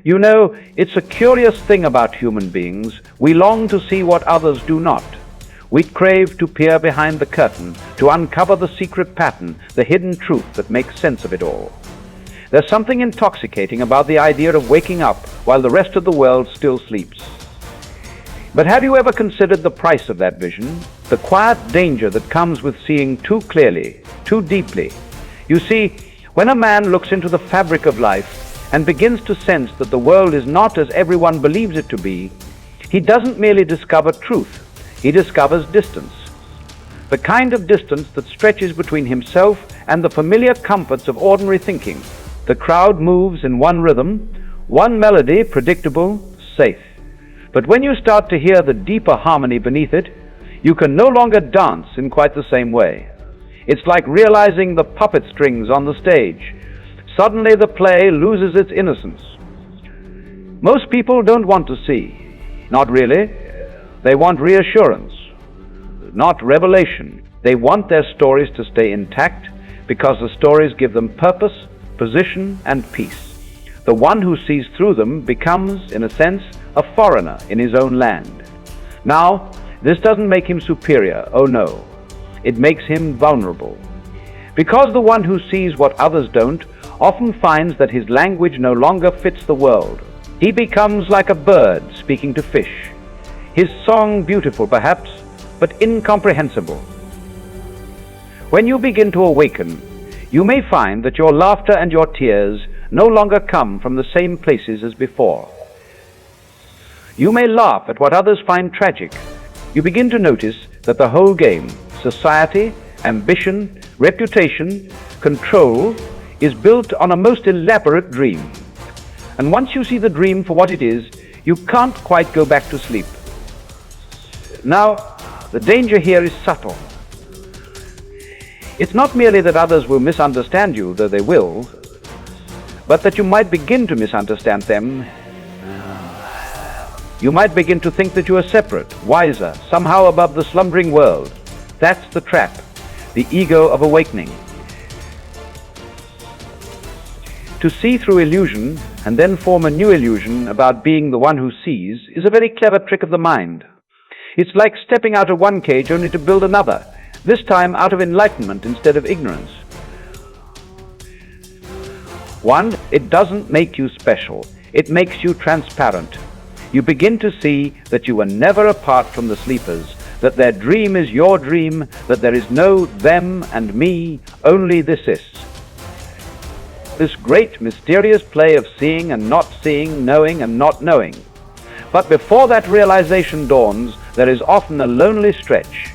You know, it's a curious thing about human beings. We long to see what others do not. We crave to peer behind the curtain, to uncover the secret pattern, the hidden truth that makes sense of it all. There's something intoxicating about the idea of waking up while the rest of the world still sleeps. But have you ever considered the price of that vision? The quiet danger that comes with seeing too clearly, too deeply. You see, when a man looks into the fabric of life and begins to sense that the world is not as everyone believes it to be, he doesn't merely discover truth, he discovers distance. The kind of distance that stretches between himself and the familiar comforts of ordinary thinking. The crowd moves in one rhythm, one melody, predictable, safe. But when you start to hear the deeper harmony beneath it, you can no longer dance in quite the same way. It's like realizing the puppet strings on the stage. Suddenly the play loses its innocence. Most people don't want to see. Not really. They want reassurance, not revelation. They want their stories to stay intact because the stories give them purpose, position, and peace. The one who sees through them becomes, in a sense, a foreigner in his own land. Now, this doesn't make him superior, oh no. It makes him vulnerable. Because the one who sees what others don't often finds that his language no longer fits the world. He becomes like a bird speaking to fish. His song beautiful perhaps, but incomprehensible. When you begin to awaken, you may find that your laughter and your tears no longer come from the same places as before. You may laugh at what others find tragic. You begin to notice that the whole game, society, ambition, reputation, control, is built on a most elaborate dream. And once you see the dream for what it is, you can't quite go back to sleep. Now, the danger here is subtle. It's not merely that others will misunderstand you, though they will, but that you might begin to misunderstand them. You might begin to think that you are separate, wiser, somehow above the slumbering world. That's the trap, the ego of awakening. To see through illusion and then form a new illusion about being the one who sees is a very clever trick of the mind. It's like stepping out of one cage only to build another, this time out of enlightenment instead of ignorance. One, it doesn't make you special. It makes you transparent. You begin to see that you were never apart from the sleepers, that their dream is your dream, that there is no them and me, only this is. This great mysterious play of seeing and not seeing, knowing and not knowing. But before that realization dawns, there is often a lonely stretch.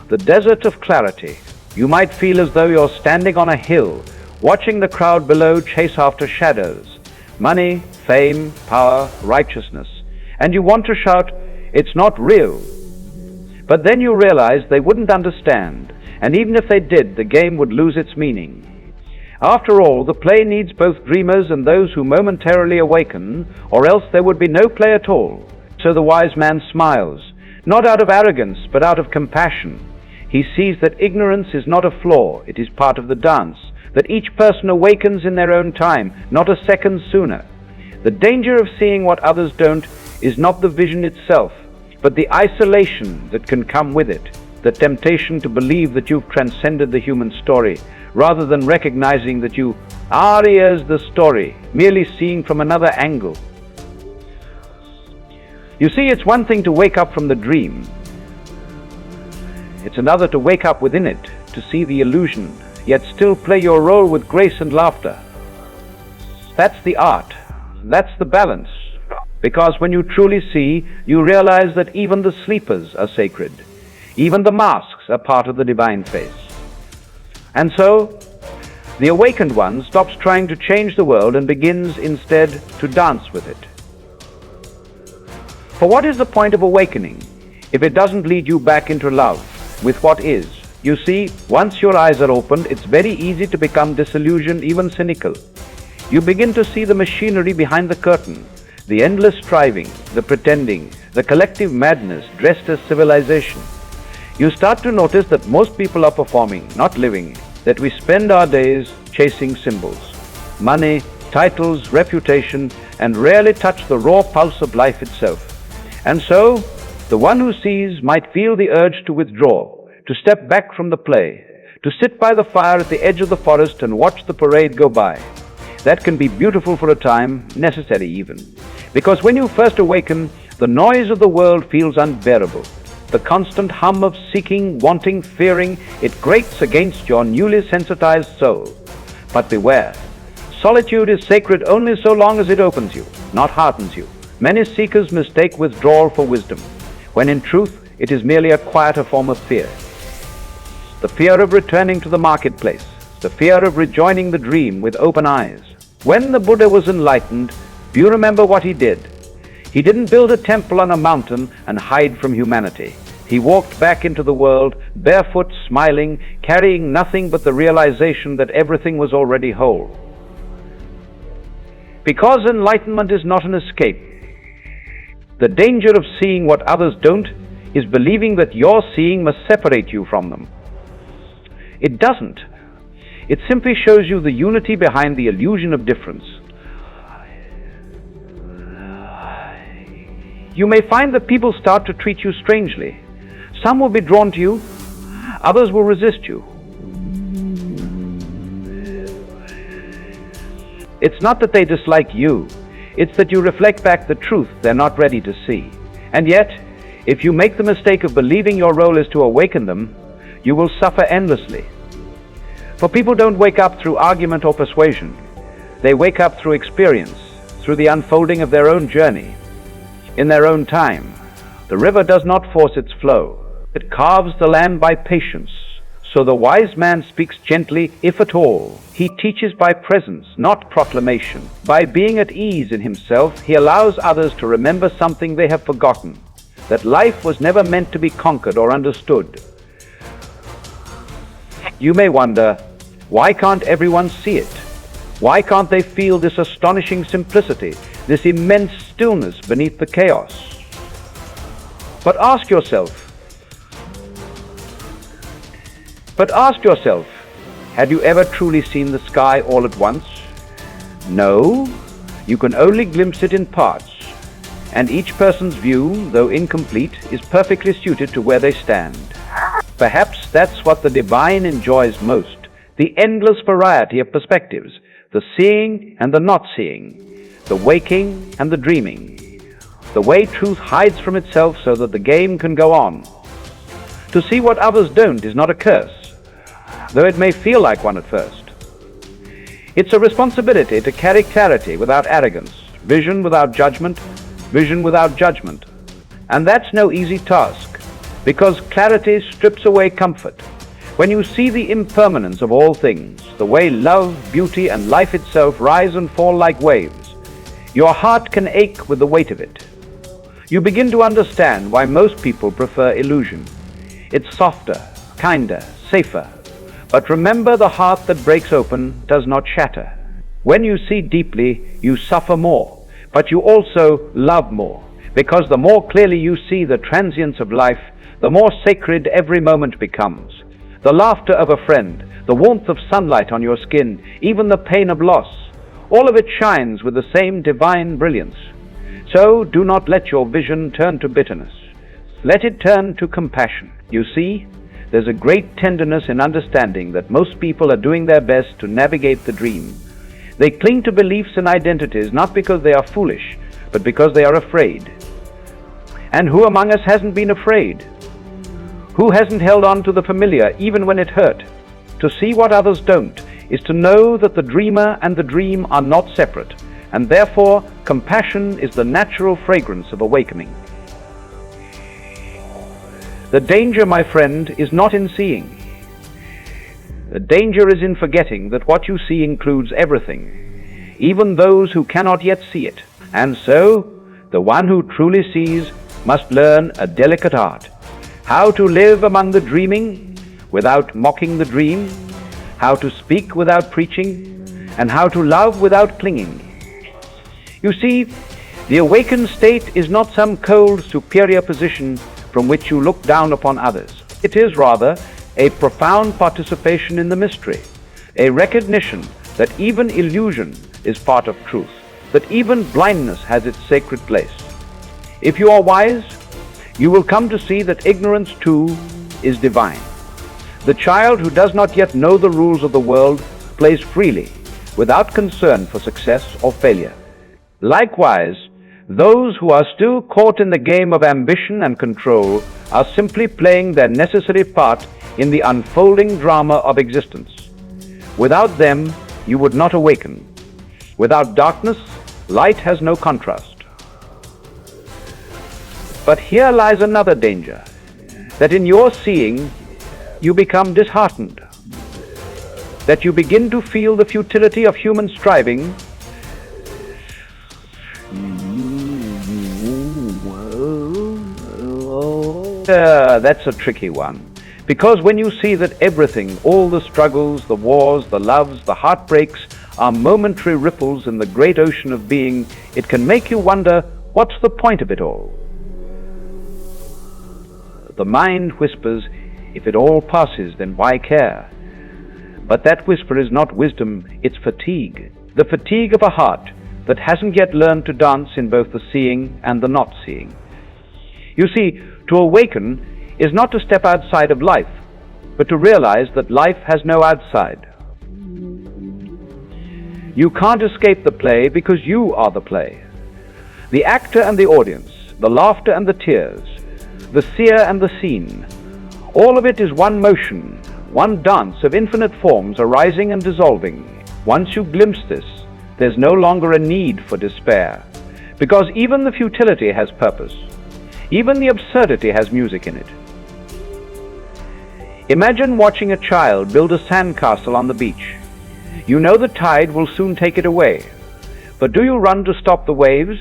The desert of clarity. You might feel as though you're standing on a hill, watching the crowd below chase after shadows. Money, fame, power, righteousness. And you want to shout, it's not real. But then you realize they wouldn't understand, and even if they did, the game would lose its meaning. After all, the play needs both dreamers and those who momentarily awaken, or else there would be no play at all. So the wise man smiles, not out of arrogance, but out of compassion. He sees that ignorance is not a flaw, it is part of the dance, that each person awakens in their own time, not a second sooner. The danger of seeing what others don't is not the vision itself, but the isolation that can come with it, the temptation to believe that you've transcended the human story, rather than recognizing that you are as the story, merely seeing from another angle. You see, it's one thing to wake up from the dream. It's another to wake up within it, to see the illusion, yet still play your role with grace and laughter. That's the art. That's the balance. Because when you truly see, you realize that even the sleepers are sacred. Even the masks are part of the divine face. And so, the awakened one stops trying to change the world and begins instead to dance with it. For what is the point of awakening if it doesn't lead you back into love with what is? You see, once your eyes are opened, it's very easy to become disillusioned, even cynical. You begin to see the machinery behind the curtain, the endless striving, the pretending, the collective madness dressed as civilization. You start to notice that most people are performing, not living, that we spend our days chasing symbols. Money, titles, reputation, and rarely touch the raw pulse of life itself. And so, the one who sees might feel the urge to withdraw, to step back from the play, to sit by the fire at the edge of the forest and watch the parade go by. That can be beautiful for a time, necessary even. Because when you first awaken, the noise of the world feels unbearable. The constant hum of seeking, wanting, fearing, it grates against your newly sensitized soul. But beware, solitude is sacred only so long as it opens you, not hardens you. Many seekers mistake withdrawal for wisdom, when in truth it is merely a quieter form of fear. The fear of returning to the marketplace, the fear of rejoining the dream with open eyes. When the Buddha was enlightened, do you remember what he did? He didn't build a temple on a mountain and hide from humanity. He walked back into the world, barefoot, smiling, carrying nothing but the realization that everything was already whole. Because enlightenment is not an escape, the danger of seeing what others don't is believing that your seeing must separate you from them. It doesn't. It simply shows you the unity behind the illusion of difference. You may find that people start to treat you strangely. Some will be drawn to you, others will resist you. It's not that they dislike you, it's that you reflect back the truth they're not ready to see. And yet, if you make the mistake of believing your role is to awaken them, you will suffer endlessly. For people don't wake up through argument or persuasion. They wake up through experience, through the unfolding of their own journey, in their own time. The river does not force its flow. It carves the land by patience. So the wise man speaks gently, if at all. He teaches by presence, not proclamation. By being at ease in himself, he allows others to remember something they have forgotten, that life was never meant to be conquered or understood. You may wonder, why can't everyone see it? Why can't they feel this astonishing simplicity, this immense stillness beneath the chaos? But ask yourself, had you ever truly seen the sky all at once? No, you can only glimpse it in parts, and each person's view, though incomplete, is perfectly suited to where they stand. Perhaps that's what the divine enjoys most, the endless variety of perspectives, the seeing and the not seeing, the waking and the dreaming, the way truth hides from itself so that the game can go on. To see what others don't is not a curse, though it may feel like one at first. It's a responsibility to carry clarity without arrogance, vision without judgment, vision without judgment. And that's no easy task, because clarity strips away comfort. When you see the impermanence of all things, the way love, beauty, and life itself rise and fall like waves, your heart can ache with the weight of it. You begin to understand why most people prefer illusion. It's softer, kinder, safer. But remember, the heart that breaks open does not shatter. When you see deeply, you suffer more, but you also love more, because the more clearly you see the transience of life, the more sacred every moment becomes. The laughter of a friend, the warmth of sunlight on your skin, even the pain of loss, all of it shines with the same divine brilliance. So do not let your vision turn to bitterness. Let it turn to compassion. You see, there's a great tenderness in understanding that most people are doing their best to navigate the dream. They cling to beliefs and identities not because they are foolish, but because they are afraid. And who among us hasn't been afraid? Who hasn't held on to the familiar even when it hurt? To see what others don't is to know that the dreamer and the dream are not separate, and therefore compassion is the natural fragrance of awakening. The danger, my friend, is not in seeing. The danger is in forgetting that what you see includes everything, even those who cannot yet see it. And so, the one who truly sees must learn a delicate art. How to live among the dreaming without mocking the dream, how to speak without preaching, and how to love without clinging. You see, the awakened state is not some cold, superior position from which you look down upon others. It is rather a profound participation in the mystery, a recognition that even illusion is part of truth, that even blindness has its sacred place. If you are wise, you will come to see that ignorance too is divine. The child who does not yet know the rules of the world plays freely, without concern for success or failure. Likewise, those who are still caught in the game of ambition and control are simply playing their necessary part in the unfolding drama of existence. Without them, you would not awaken. Without darkness, light has no contrast. But here lies another danger, that in your seeing, you become disheartened, that you begin to feel the futility of human striving. That's a tricky one. Because when you see that everything, all the struggles, the wars, the loves, the heartbreaks, are momentary ripples in the great ocean of being, it can make you wonder, what's the point of it all? The mind whispers, if it all passes, then why care? But that whisper is not wisdom, it's fatigue. The fatigue of a heart that hasn't yet learned to dance in both the seeing and the not seeing. You see, to awaken is not to step outside of life, but to realize that life has no outside. You can't escape the play because you are the play. The actor and the audience, the laughter and the tears, the seer and the seen, all of it is one motion, one dance of infinite forms arising and dissolving. Once you glimpse this, there's no longer a need for despair, because even the futility has purpose. Even the absurdity has music in it. Imagine watching a child build a sandcastle on the beach. You know the tide will soon take it away. But do you run to stop the waves?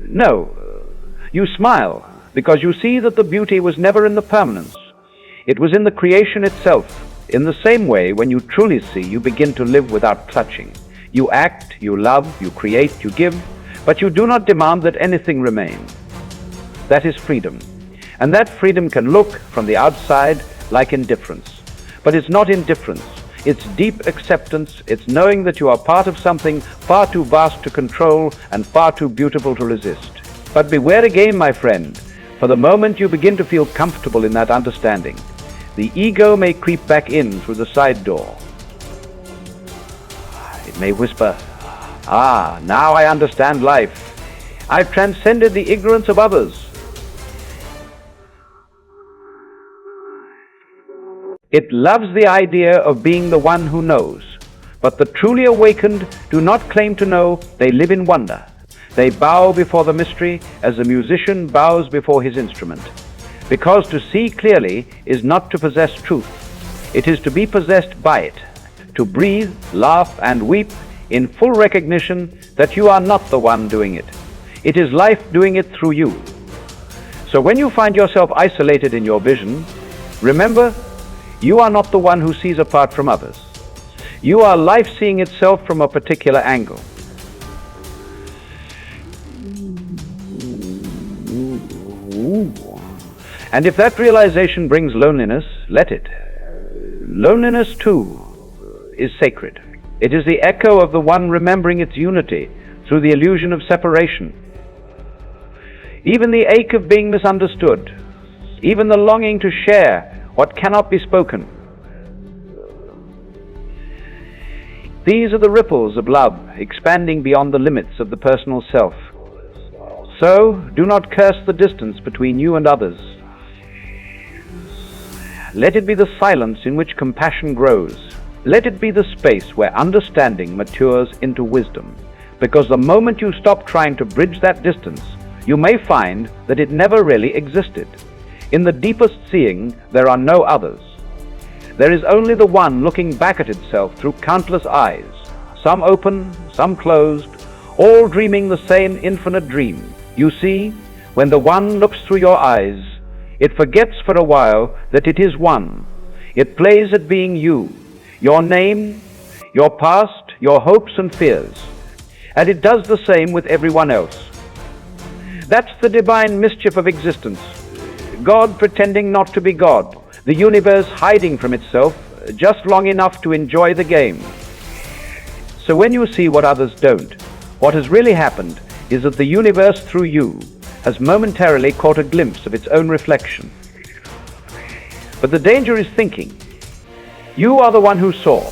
No. You smile, because you see that the beauty was never in the permanence. It was in the creation itself. In the same way, when you truly see, you begin to live without clutching. You act, you love, you create, you give, but you do not demand that anything remain. That is freedom. And that freedom can look, from the outside, like indifference. But it's not indifference. It's deep acceptance. It's knowing that you are part of something far too vast to control and far too beautiful to resist. But beware again, my friend, for the moment you begin to feel comfortable in that understanding, the ego may creep back in through the side door. It may whisper, now I understand life. I've transcended the ignorance of others. It loves the idea of being the one who knows. But the truly awakened do not claim to know, they live in wonder. They bow before the mystery as a musician bows before his instrument. Because to see clearly is not to possess truth. It is to be possessed by it. To breathe, laugh, and weep in full recognition that you are not the one doing it. It is life doing it through you. So when you find yourself isolated in your vision, remember, you are not the one who sees apart from others. You are life seeing itself from a particular angle. And if that realization brings loneliness, let it. Loneliness, too, is sacred. It is the echo of the one remembering its unity through the illusion of separation. Even the ache of being misunderstood, even the longing to share what cannot be spoken. These are the ripples of love expanding beyond the limits of the personal self. So, do not curse the distance between you and others. Let it be the silence in which compassion grows. Let it be the space where understanding matures into wisdom. Because the moment you stop trying to bridge that distance, you may find that it never really existed. In the deepest seeing, there are no others. There is only the one looking back at itself through countless eyes, some open, some closed, all dreaming the same infinite dream. You see, when the one looks through your eyes, it forgets for a while that it is one. It plays at being you, your name, your past, your hopes and fears. And it does the same with everyone else. That's the divine mischief of existence. God pretending not to be God, the universe hiding from itself just long enough to enjoy the game. So when you see what others don't, what has really happened is that the universe through you has momentarily caught a glimpse of its own reflection. But the danger is thinking. You are the one who saw.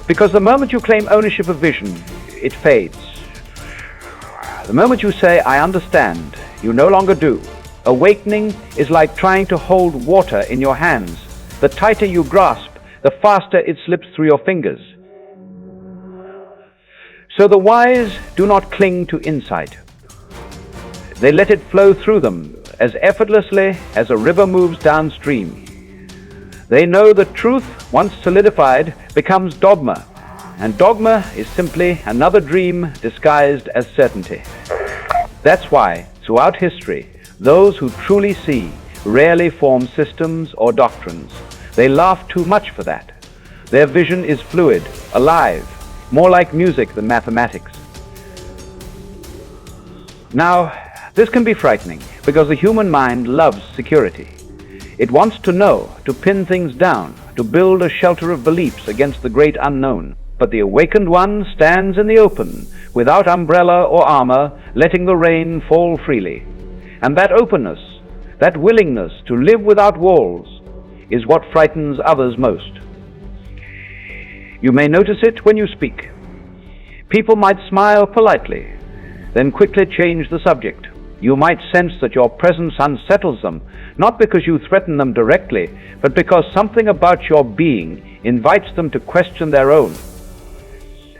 Because the moment you claim ownership of vision, it fades. The moment you say, I understand, you no longer do. Awakening is like trying to hold water in your hands. The tighter you grasp, the faster it slips through your fingers. So the wise do not cling to insight. They let it flow through them as effortlessly as a river moves downstream. They know that truth, once solidified, becomes dogma, and dogma is simply another dream disguised as certainty. That's why, throughout history, those who truly see rarely form systems or doctrines. They laugh too much for that. Their vision is fluid, alive, more like music than mathematics. Now, this can be frightening because the human mind loves security. It wants to know, to pin things down, to build a shelter of beliefs against the great unknown. But the awakened one stands in the open, without umbrella or armor, letting the rain fall freely. And that openness, that willingness to live without walls, is what frightens others most. You may notice it when you speak. People might smile politely, then quickly change the subject. You might sense that your presence unsettles them, not because you threaten them directly, but because something about your being invites them to question their own.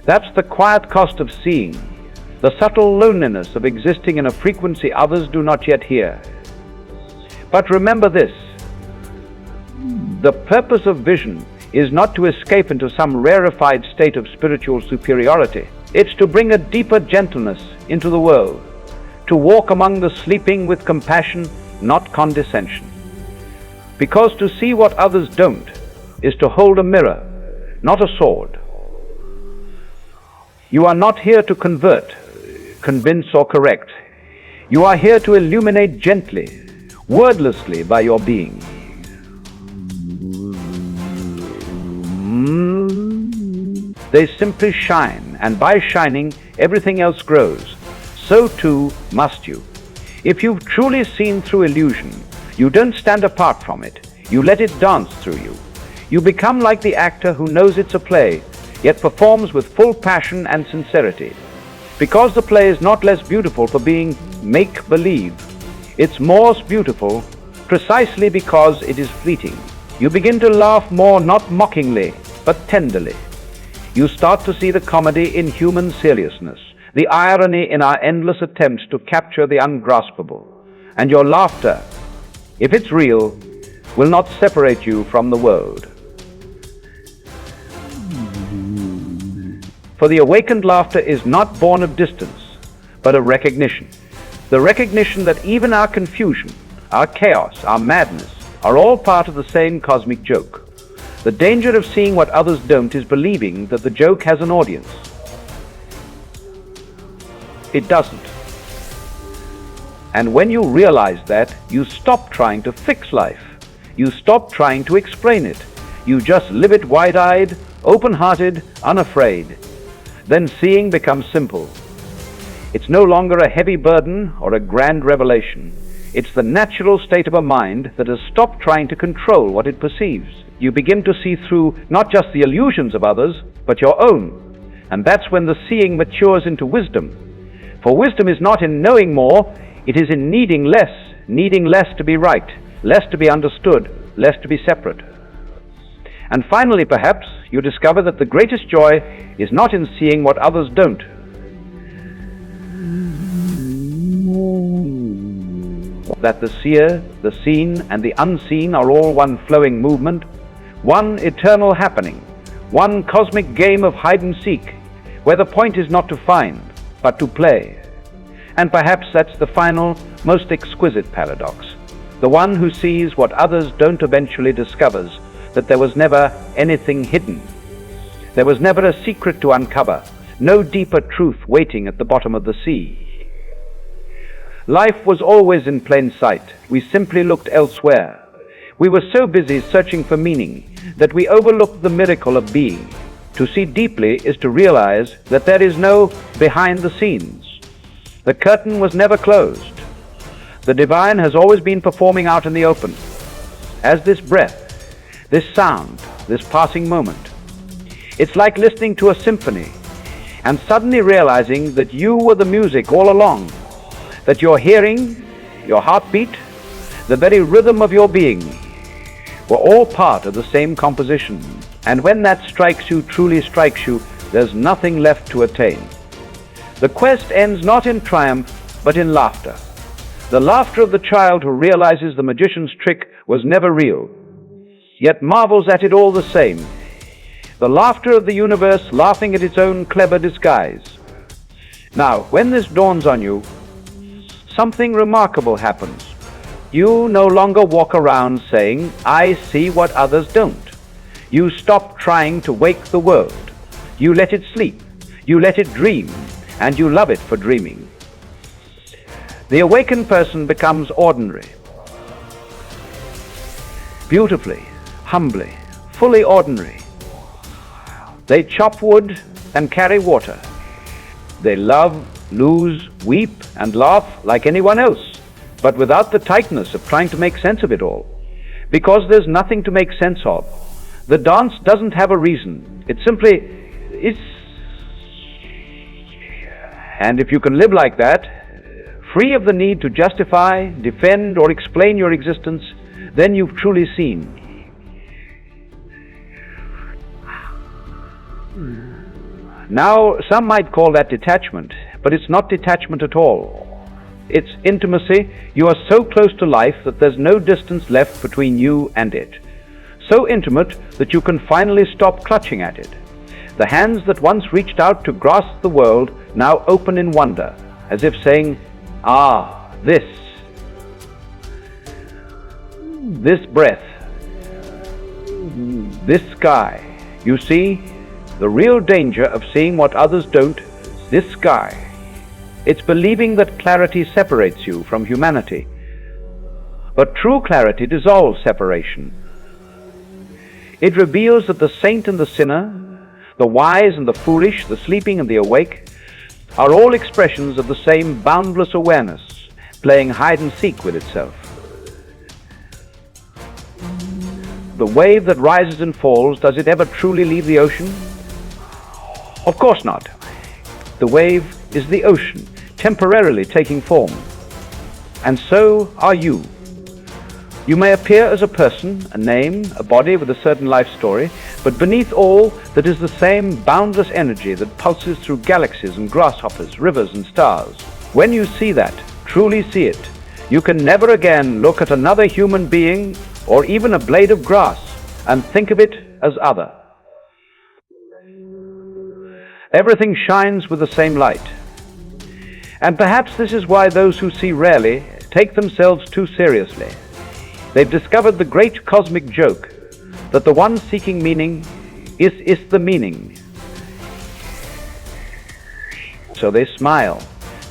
That's the quiet cost of seeing, the subtle loneliness of existing in a frequency others do not yet hear. But remember this, the purpose of vision is not to escape into some rarefied state of spiritual superiority. It's to bring a deeper gentleness into the world, to walk among the sleeping with compassion, not condescension. Because to see what others don't is to hold a mirror, not a sword. You are not here to convert, convince or correct. You are here to illuminate gently, wordlessly by your being. They simply shine, and by shining, everything else grows. So too must you. If you've truly seen through illusion, you don't stand apart from it. You let it dance through you. You become like the actor who knows it's a play, yet performs with full passion and sincerity. Because the play is not less beautiful for being make-believe, it's more beautiful precisely because it is fleeting. You begin to laugh more not mockingly, but tenderly. You start to see the comedy in human seriousness, the irony in our endless attempts to capture the ungraspable. And your laughter, if it's real, will not separate you from the world. For the awakened laughter is not born of distance, but of recognition. The recognition that even our confusion, our chaos, our madness, are all part of the same cosmic joke. The danger of seeing what others don't is believing that the joke has an audience. It doesn't. And when you realize that, you stop trying to fix life. You stop trying to explain it. You just live it wide-eyed, open-hearted, unafraid. Then seeing becomes simple. It's no longer a heavy burden or a grand revelation. It's the natural state of a mind that has stopped trying to control what it perceives. You begin to see through not just the illusions of others, but your own. And that's when the seeing matures into wisdom. For wisdom is not in knowing more, it is in needing less to be right, less to be understood, less to be separate. And finally, perhaps, you discover that the greatest joy is not in seeing what others don't. That the seer, the seen, and the unseen are all one flowing movement, one eternal happening, one cosmic game of hide-and-seek, where the point is not to find, but to play. And perhaps that's the final, most exquisite paradox. The one who sees what others don't eventually discovers that there was never anything hidden. There was never a secret to uncover, no deeper truth waiting at the bottom of the sea. Life was always in plain sight. We simply looked elsewhere. We were so busy searching for meaning that we overlooked the miracle of being. To see deeply is to realize that there is no behind the scenes. The curtain was never closed. The divine has always been performing out in the open, as this breath, this sound, this passing moment. It's like listening to a symphony and suddenly realizing that you were the music all along, that your hearing, your heartbeat, the very rhythm of your being were all part of the same composition. And when that strikes you, truly strikes you, there's nothing left to attain. The quest ends not in triumph, but in laughter. The laughter of the child who realizes the magician's trick was never real, yet marvels at it all the same. The laughter of the universe laughing at its own clever disguise. Now, when this dawns on you, something remarkable happens. You no longer walk around saying, "I see what others don't." You stop trying to wake the world. You let it sleep. You let it dream, and you love it for dreaming. The awakened person becomes ordinary. Beautifully, humbly, fully ordinary. They chop wood and carry water. They love, lose, weep, and laugh like anyone else, but without the tightness of trying to make sense of it all, because there's nothing to make sense of. The dance doesn't have a reason. It simply is. And if you can live like that, free of the need to justify, defend, or explain your existence, then you've truly seen. Now, some might call that detachment, but it's not detachment at all. It's intimacy. You are so close to life that there's no distance left between you and it. So intimate that you can finally stop clutching at it. The hands that once reached out to grasp the world now open in wonder, as if saying, "Ah, this breath, this sky." You see, the real danger of seeing what others don't, this sky. It's believing that clarity separates you from humanity. But true clarity dissolves separation. It reveals that the saint and the sinner, the wise and the foolish, the sleeping and the awake, are all expressions of the same boundless awareness, playing hide and seek with itself. The wave that rises and falls, does it ever truly leave the ocean? Of course not. The wave is the ocean, temporarily taking form. And so are you. You may appear as a person, a name, a body with a certain life story, but beneath all, that is the same boundless energy that pulses through galaxies and grasshoppers, rivers and stars. When you see that, truly see it, you can never again look at another human being or even a blade of grass and think of it as other. Everything shines with the same light. And perhaps this is why those who see rarely take themselves too seriously. They've discovered the great cosmic joke that the one seeking meaning is the meaning. So they smile,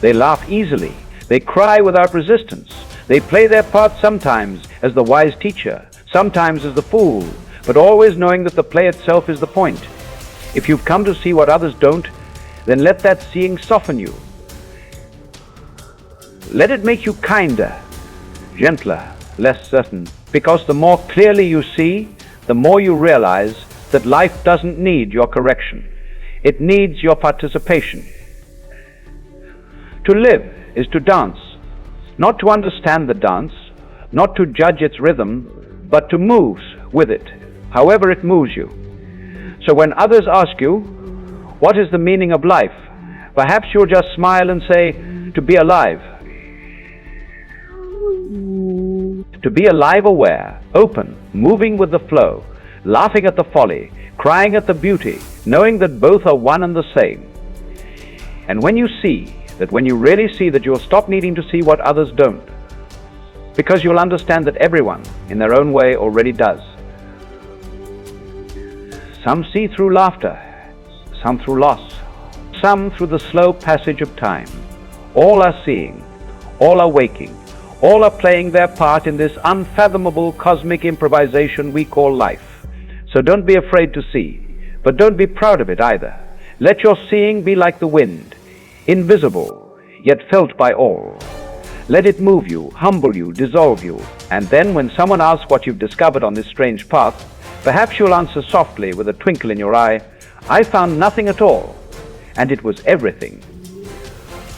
they laugh easily, they cry without resistance, they play their part sometimes as the wise teacher, sometimes as the fool, but always knowing that the play itself is the point. If you've come to see what others don't, then let that seeing soften you. Let it make you kinder, gentler, less certain, because the more clearly you see, the more you realize that life doesn't need your correction. It needs your participation. To live is to dance, not to understand the dance, not to judge its rhythm, but to move with it, however it moves you. So when others ask you, what is the meaning of life? Perhaps you'll just smile and say, to be alive. To be alive, aware, open, moving with the flow, laughing at the folly, crying at the beauty, knowing that both are one and the same. And when you really see that, you'll stop needing to see what others don't, because you'll understand that everyone, in their own way, already does. Some see through laughter, some through loss, some through the slow passage of time. All are seeing, all are waking, all are playing their part in this unfathomable cosmic improvisation we call life. So don't be afraid to see, But don't be proud of it either. Let your seeing be like the wind, invisible, yet felt by all. Let it move you, humble you, dissolve you, and then when someone asks what you've discovered on this strange path, perhaps you'll answer softly with a twinkle in your eye, I found nothing at all, and it was everything.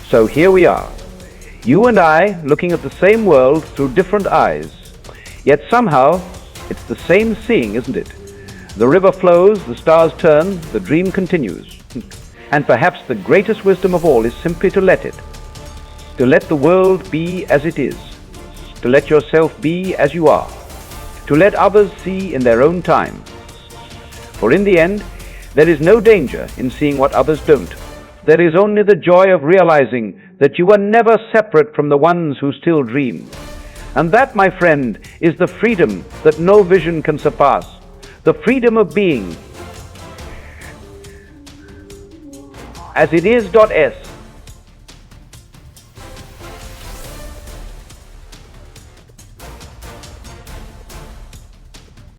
So here we are, you and I looking at the same world through different eyes, yet somehow it's the same seeing, isn't it? The river flows, the stars turn, the dream continues. And perhaps the greatest wisdom of all is simply to let it. To let the world be as it is. To let yourself be as you are. To let others see in their own time. For in the end, there is no danger in seeing what others don't. There is only the joy of realizing that you are never separate from the ones who still dream. And that, my friend, is the freedom that no vision can surpass. The freedom of being as it is.s